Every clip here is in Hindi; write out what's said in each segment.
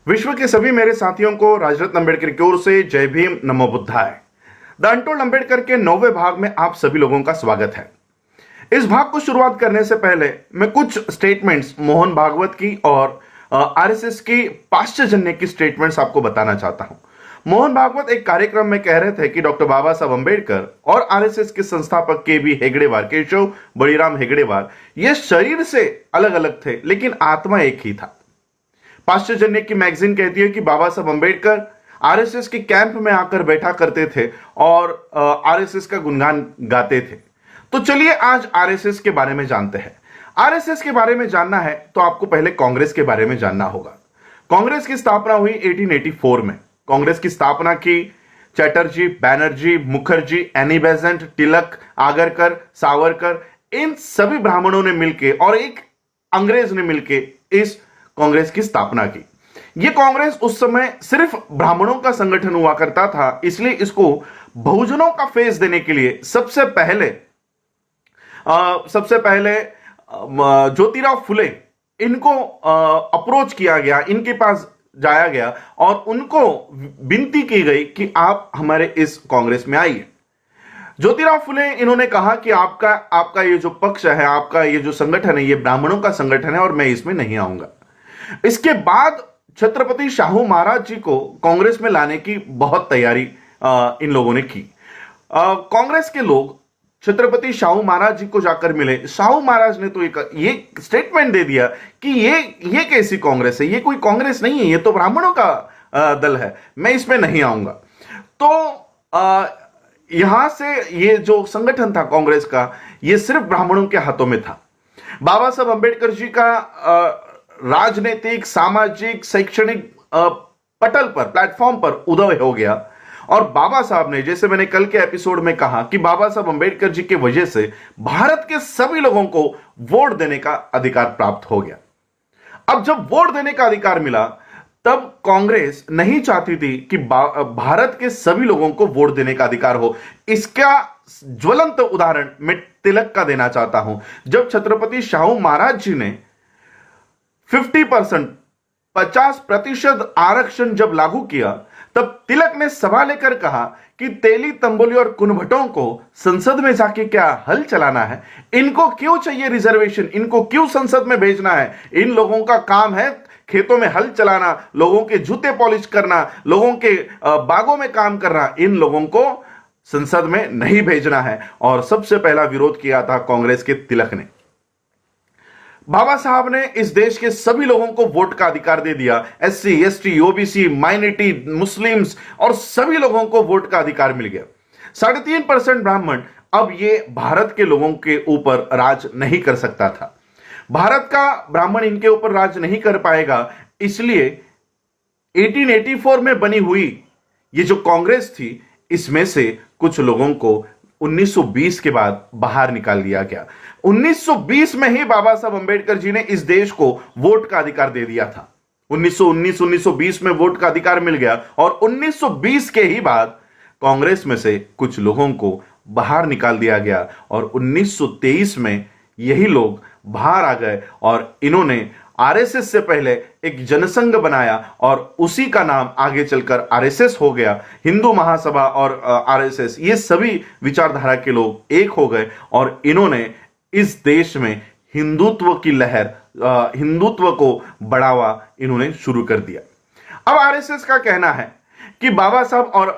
विश्व के सभी मेरे साथियों को राजरत्न अंबेडकर की ओर से जय भीम, नमो बुद्धाय। द अनटोल्ड अंबेडकर के 9वें भाग में आप सभी लोगों का स्वागत है। इस भाग को शुरुआत करने से पहले मैं कुछ स्टेटमेंट्स मोहन भागवत की और आरएसएस की पाश्चजन्य की स्टेटमेंट्स आपको बताना चाहता हूं। मोहन भागवत एक कार्यक्रम में कह रहे थे कि डॉक्टर बाबा साहब अंबेडकर और आरएसएस के संस्थापक के बी हेगड़ेवार, केशव बड़ीराम हेगड़ेवार, ये शरीर से अलग अलग थे लेकिन आत्मा एक ही था। पाश्चजन्य की मैगजीन कहती है कि बाबा साहब अंबेडकर आरएसएस के कैंप में आकर बैठा करते थे और आरएसएस का गुणगान गाते थे। तो चलिए आज आरएसएस के बारे में जानते हैं। आरएसएस के बारे में जानना है तो आपको पहले कांग्रेस के बारे में जानना होगा। कांग्रेस की स्थापना हुई 1884 में। कांग्रेस की स्थापना की चैटर्जी, बैनर्जी, मुखर्जी, एनी बेसेंट, तिलक, आगरकर, सावरकर, इन सभी ब्राह्मणों ने मिलकर और एक अंग्रेज ने मिलकर इस कांग्रेस की स्थापना की। यह कांग्रेस उस समय सिर्फ ब्राह्मणों का संगठन हुआ करता था, इसलिए इसको बहुजनों का फेस देने के लिए सबसे पहले ज्योतिराव फुले इनको अप्रोच किया गया, इनके पास जाया गया और उनको विनती की गई कि आप हमारे इस कांग्रेस में आइए। ज्योतिराव फुले इन्होंने कहा कि आपका ये जो पक्ष है, आपका ये जो संगठन है, ये ब्राह्मणों का संगठन है और मैं इसमें नहीं आऊंगा। इसके बाद छत्रपति शाहू महाराज जी को कांग्रेस में लाने की बहुत तैयारी इन लोगों ने की। कांग्रेस के लोग छत्रपति शाहू महाराज जी को जाकर मिले। शाहू महाराज ने तो ये स्टेटमेंट दे दिया कि ये कैसी कांग्रेस है, ये कोई कांग्रेस नहीं है, ये तो ब्राह्मणों का दल है, मैं इसमें नहीं आऊंगा। तो यहां से ये जो संगठन था कांग्रेस का, ये सिर्फ ब्राह्मणों के हाथों में था। बाबा साहब अंबेडकर जी का राजनीतिक, सामाजिक, शैक्षणिक पटल पर, प्लेटफॉर्म पर उदय हो गया और बाबा साहब ने, जैसे मैंने कल के एपिसोड में कहा कि बाबा साहब अंबेडकर जी के वजह से भारत के सभी लोगों को वोट देने का अधिकार प्राप्त हो गया। अब जब वोट देने का अधिकार मिला तब कांग्रेस नहीं चाहती थी कि भारत के सभी लोगों को वोट देने का अधिकार हो। इसका ज्वलंत उदाहरण मैं तिलक का देना चाहता हूं। जब छत्रपति शाहू महाराज जी ने 50% आरक्षण जब लागू किया तब तिलक ने सभा लेकर कहा कि तेली, तंबोली और कुनभटों को संसद में जाके क्या हल चलाना है? इनको क्यों चाहिए रिजर्वेशन? इनको क्यों संसद में भेजना है? इन लोगों का काम है खेतों में हल चलाना, लोगों के जूते पॉलिश करना, लोगों के बागों में काम करना। इन लोगों को संसद में नहीं भेजना है। और सबसे पहला विरोध किया था कांग्रेस के तिलक ने। बाबा साहब ने इस देश के सभी लोगों को वोट का अधिकार दे दिया। SC, ST, OBC, minority, Muslims और सभी लोगों को वोट का अधिकार मिल गया। 3.5% ब्राह्मण अब ये भारत के लोगों के ऊपर राज नहीं कर सकता था। भारत का ब्राह्मण इनके ऊपर राज नहीं कर पाएगा, इसलिए 1884 में बनी हुई ये जो कांग्रेस थी, इसमें से कुछ लोगों को 1920 के बाद बाहर निकाल दिया गया। 1920 में ही बाबा साहब अंबेडकर जी ने इस देश को वोट का अधिकार दे दिया था। 1919-1920 में वोट का अधिकार मिल गया और 1920 के ही बाद कांग्रेस में से कुछ लोगों को बाहर निकाल दिया गया और 1923 में यही लोग बाहर आ गए और इन्होंने आरएसएस से पहले एक जनसंघ बनाया और उसी का नाम आगे चलकर आरएसएस हो गया। हिंदू महासभा और आरएसएस, ये सभी विचारधारा के लोग एक हो गए और इन्होंने इस देश में हिंदुत्व की लहर, हिंदुत्व को बढ़ावा इन्होंने शुरू कर दिया। अब आरएसएस का कहना है कि बाबा साहब और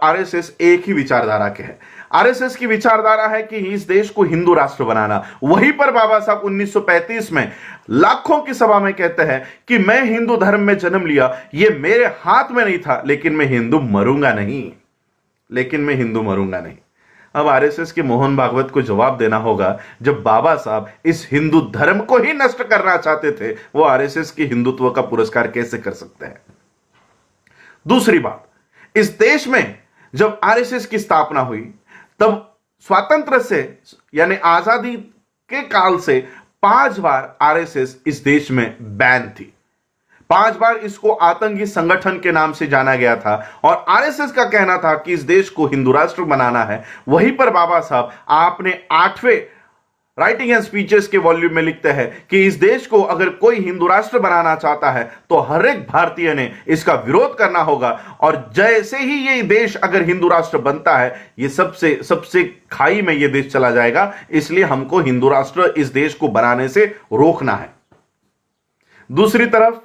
आरएसएस एक ही विचारधारा के हैं। आरएसएस की विचारधारा है कि इस देश को हिंदू राष्ट्र बनाना। वहीं पर बाबा साहब 1935 में लाखों की सभा में कहते हैं कि मैं हिंदू धर्म में जन्म लिया, ये मेरे हाथ में नहीं था, लेकिन मैं हिंदू मरूंगा नहीं। अब आरएसएस के मोहन भागवत को जवाब देना होगा, जब बाबा साहब इस हिंदू धर्म को ही नष्ट करना चाहते थे, वो आरएसएस की हिंदुत्व का पुरस्कार कैसे कर सकते हैं? दूसरी बात, इस देश में जब आरएसएस की स्थापना हुई तब स्वातंत्र से यानी आजादी के काल से 5 बार आरएसएस इस देश में बैन थी। 5 बार इसको आतंकी संगठन के नाम से जाना गया था और आरएसएस का कहना था कि इस देश को हिंदू राष्ट्र बनाना है। वहीं पर बाबा साहब आपने 8वें राइटिंग एंड स्पीचेस के वॉल्यूम में लिखते हैं कि इस देश को अगर कोई हिंदू राष्ट्र बनाना चाहता है तो हर एक भारतीय ने इसका विरोध करना होगा, और जैसे ही ये देश अगर हिंदू राष्ट्र बनता है ये सबसे सबसे खाई में ये देश चला जाएगा, इसलिए हमको हिंदू राष्ट्र इस देश को बनाने से रोकना है। दूसरी तरफ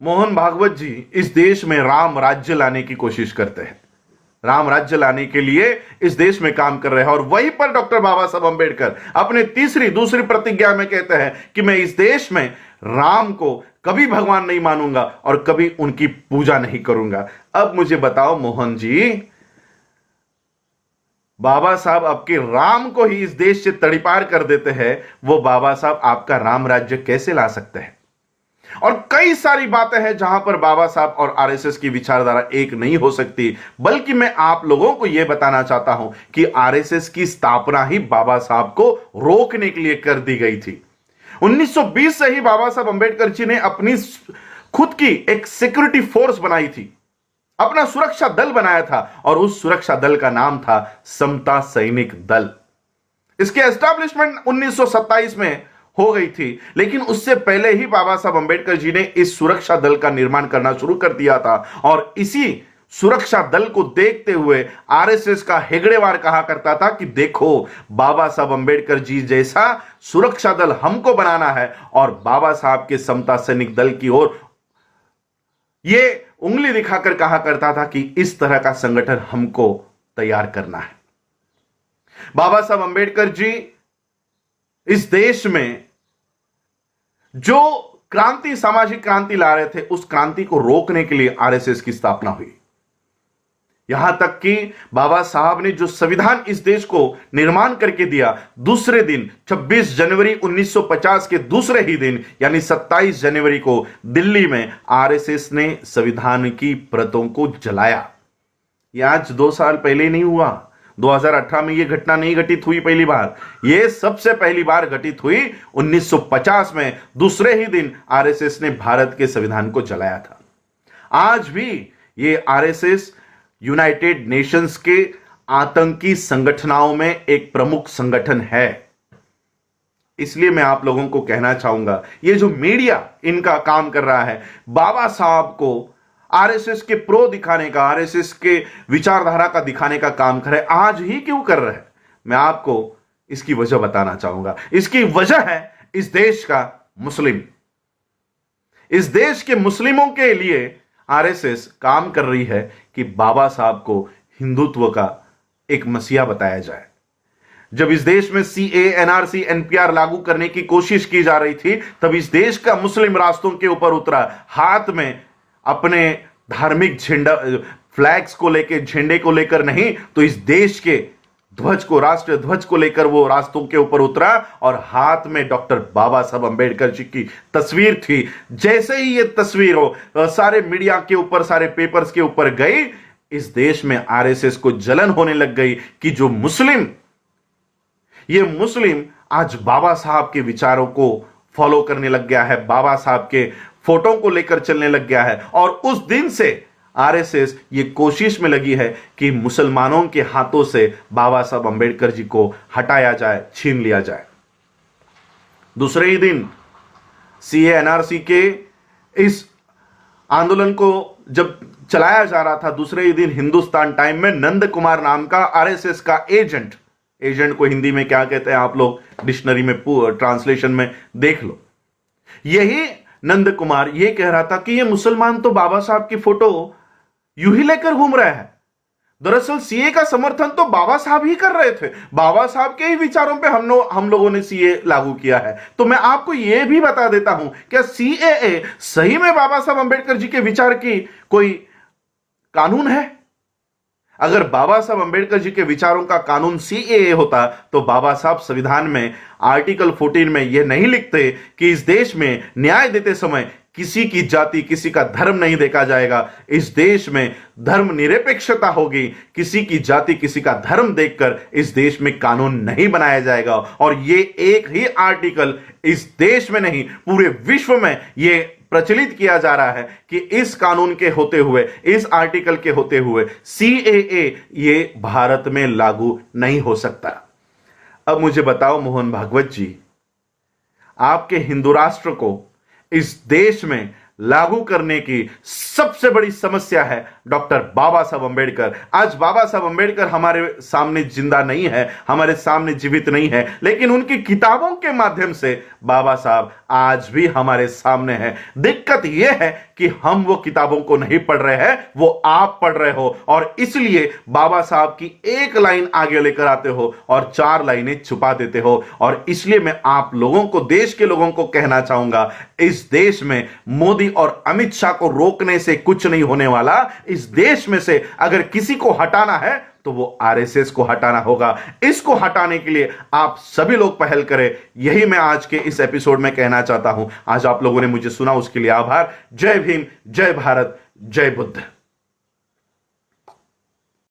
मोहन भागवत जी इस देश में राम राज्य लाने की कोशिश करते हैं, राम राज्य लाने के लिए इस देश में काम कर रहे हैं, और वहीं पर डॉक्टर बाबा साहब अंबेडकर अपने दूसरी प्रतिज्ञा में कहते हैं कि मैं इस देश में राम को कभी भगवान नहीं मानूंगा और कभी उनकी पूजा नहीं करूंगा। अब मुझे बताओ मोहन जी, बाबा साहब आपके राम को ही इस देश से तड़ीपार कर देते हैं, वो बाबा साहब आपका राम राज्य कैसे ला सकते हैं? और कई सारी बातें हैं जहां पर बाबा साहब और आरएसएस की विचारधारा एक नहीं हो सकती, बल्कि मैं आप लोगों को यह बताना चाहता हूं कि आरएसएस की स्थापना ही बाबा साहब को रोकने के लिए कर दी गई थी। 1920 से ही बाबा साहब अंबेडकर जी ने अपनी खुद की एक सिक्योरिटी फोर्स बनाई थी, अपना सुरक्षा दल बनाया था, और उस सुरक्षा दल का नाम था समता सैनिक दल। इसके एस्टैब्लिशमेंट 1927 में हो गई थी, लेकिन उससे पहले ही बाबा साहब अंबेडकर जी ने इस सुरक्षा दल का निर्माण करना शुरू कर दिया था, और इसी सुरक्षा दल को देखते हुए आरएसएस का हेगड़ेवार कहा करता था कि देखो बाबा साहब अंबेडकर जी जैसा सुरक्षा दल हमको बनाना है, और बाबा साहब के समता सैनिक दल की ओर यह उंगली दिखाकर कहा करता था कि इस तरह का संगठन हमको तैयार करना है। बाबा साहब अंबेडकर जी इस देश में जो क्रांति, सामाजिक क्रांति ला रहे थे, उस क्रांति को रोकने के लिए आरएसएस की स्थापना हुई। यहां तक कि बाबा साहब ने जो संविधान इस देश को निर्माण करके दिया, दूसरे दिन 26 जनवरी 1950 के दूसरे ही दिन यानी 27 जनवरी को दिल्ली में आरएसएस ने संविधान की प्रतों को जलाया। यह आज 2 साल पहले नहीं हुआ, 2018 में यह घटना नहीं घटित हुई पहली बार, यह सबसे पहली बार घटित हुई 1950 में, दूसरे ही दिन आरएसएस ने भारत के संविधान को जलाया था। आज भी यह आरएसएस यूनाइटेड नेशंस के आतंकी संगठनों में एक प्रमुख संगठन है। इसलिए मैं आप लोगों को कहना चाहूंगा, ये जो मीडिया इनका काम कर रहा है बाबा साहब को आरएसएस के प्रो दिखाने का, आरएसएस के विचारधारा का दिखाने का काम कर रहे, आज ही क्यों कर रहे हैं? मैं आपको इसकी वजह बताना चाहूंगा। इसकी वजह है इस देश का मुस्लिम। इस देश के मुस्लिमों के लिए आरएसएस काम कर रही है कि बाबा साहब को हिंदुत्व का एक मसीहा बताया जाए। जब इस देश में सीए, एनआरसी, एनपीआर लागू करने की कोशिश की जा रही थी, तब इस देश का मुस्लिम रास्तों के ऊपर उतरा, हाथ में अपने धार्मिक झंडा, फ्लैग्स को लेकर, झंडे को लेकर नहीं, तो इस देश के ध्वज को, राष्ट्रीय ध्वज को लेकर वो रास्तों के ऊपर उतरा, और हाथ में डॉक्टर बाबा साहब अंबेडकर जी की तस्वीर थी। जैसे ही ये तस्वीर हो सारे मीडिया के ऊपर, सारे पेपर्स के ऊपर गई, इस देश में आरएसएस को जलन होने लग गई कि जो मुस्लिम, ये मुस्लिम आज बाबा साहब के विचारों को फॉलो करने लग गया है, बाबा साहब के फोटो को लेकर चलने लग गया है, और उस दिन से आरएसएस ये कोशिश में लगी है कि मुसलमानों के हाथों से बाबा साहब अंबेडकर जी को हटाया जाए, छीन लिया जाए। दूसरे ही दिन सीए, एनआरसी के इस आंदोलन को जब चलाया जा रहा था, दूसरे ही दिन हिंदुस्तान टाइम में नंद कुमार नाम का आरएसएस का एजेंट को हिंदी में क्या कहते हैं आप लोग डिक्शनरी में ट्रांसलेशन में देख लो, यही नंद कुमार ये कह रहा था कि ये मुसलमान तो बाबा साहब की फोटो यूं ही लेकर घूम रहे हैं। दरअसल सीए का समर्थन तो बाबा साहब ही कर रहे थे, बाबा साहब के ही विचारों पे हम लोगों ने सीए लागू किया है। तो मैं आपको यह भी बता देता हूं, क्या सीएए सही में बाबा साहब अंबेडकर जी के विचार की कोई कानून है? अगर बाबा साहब अंबेडकर जी के विचारों का कानून सीएए होता तो बाबा साहब संविधान में आर्टिकल 14 में यह नहीं लिखते कि इस देश में न्याय देते समय किसी की जाति, किसी का धर्म नहीं देखा जाएगा, इस देश में धर्म निरपेक्षता होगी, किसी की जाति, किसी का धर्म देखकर इस देश में कानून नहीं बनाया जाएगा। और ये एक ही आर्टिकल इस देश में नहीं, पूरे विश्व में ये प्रचलित किया जा रहा है कि इस कानून के होते हुए, इस आर्टिकल के होते हुए सीएए ये भारत में लागू नहीं हो सकता। अब मुझे बताओ मोहन भागवत जी, आपके हिंदू राष्ट्र को इस देश में लागू करने की सबसे बड़ी समस्या है डॉक्टर बाबा साहब अंबेडकर। आज बाबा साहब अंबेडकर हमारे सामने जिंदा नहीं है, हमारे सामने जीवित नहीं है, लेकिन उनकी किताबों के माध्यम से बाबा साहब आज भी हमारे सामने हैं। दिक्कत यह है कि हम वो किताबों को नहीं पढ़ रहे हैं, वो आप पढ़ रहे हो, और इसलिए बाबा साहब की एक लाइन आगे लेकर आते हो और 4 लाइनें छुपा देते हो। और इसलिए मैं आप लोगों को, देश के लोगों को कहना चाहूंगा, इस देश में मोदी और अमित शाह को रोकने से कुछ नहीं होने वाला। इस देश में से अगर किसी को हटाना है तो वो आरएसएस को हटाना होगा। इसको हटाने के लिए आप सभी लोग पहल करें, यही मैं आज के इस एपिसोड में कहना चाहता हूं। आज आप लोगों ने मुझे सुना, उसके लिए आभार। जय भीम, जय भारत, जय बुद्ध।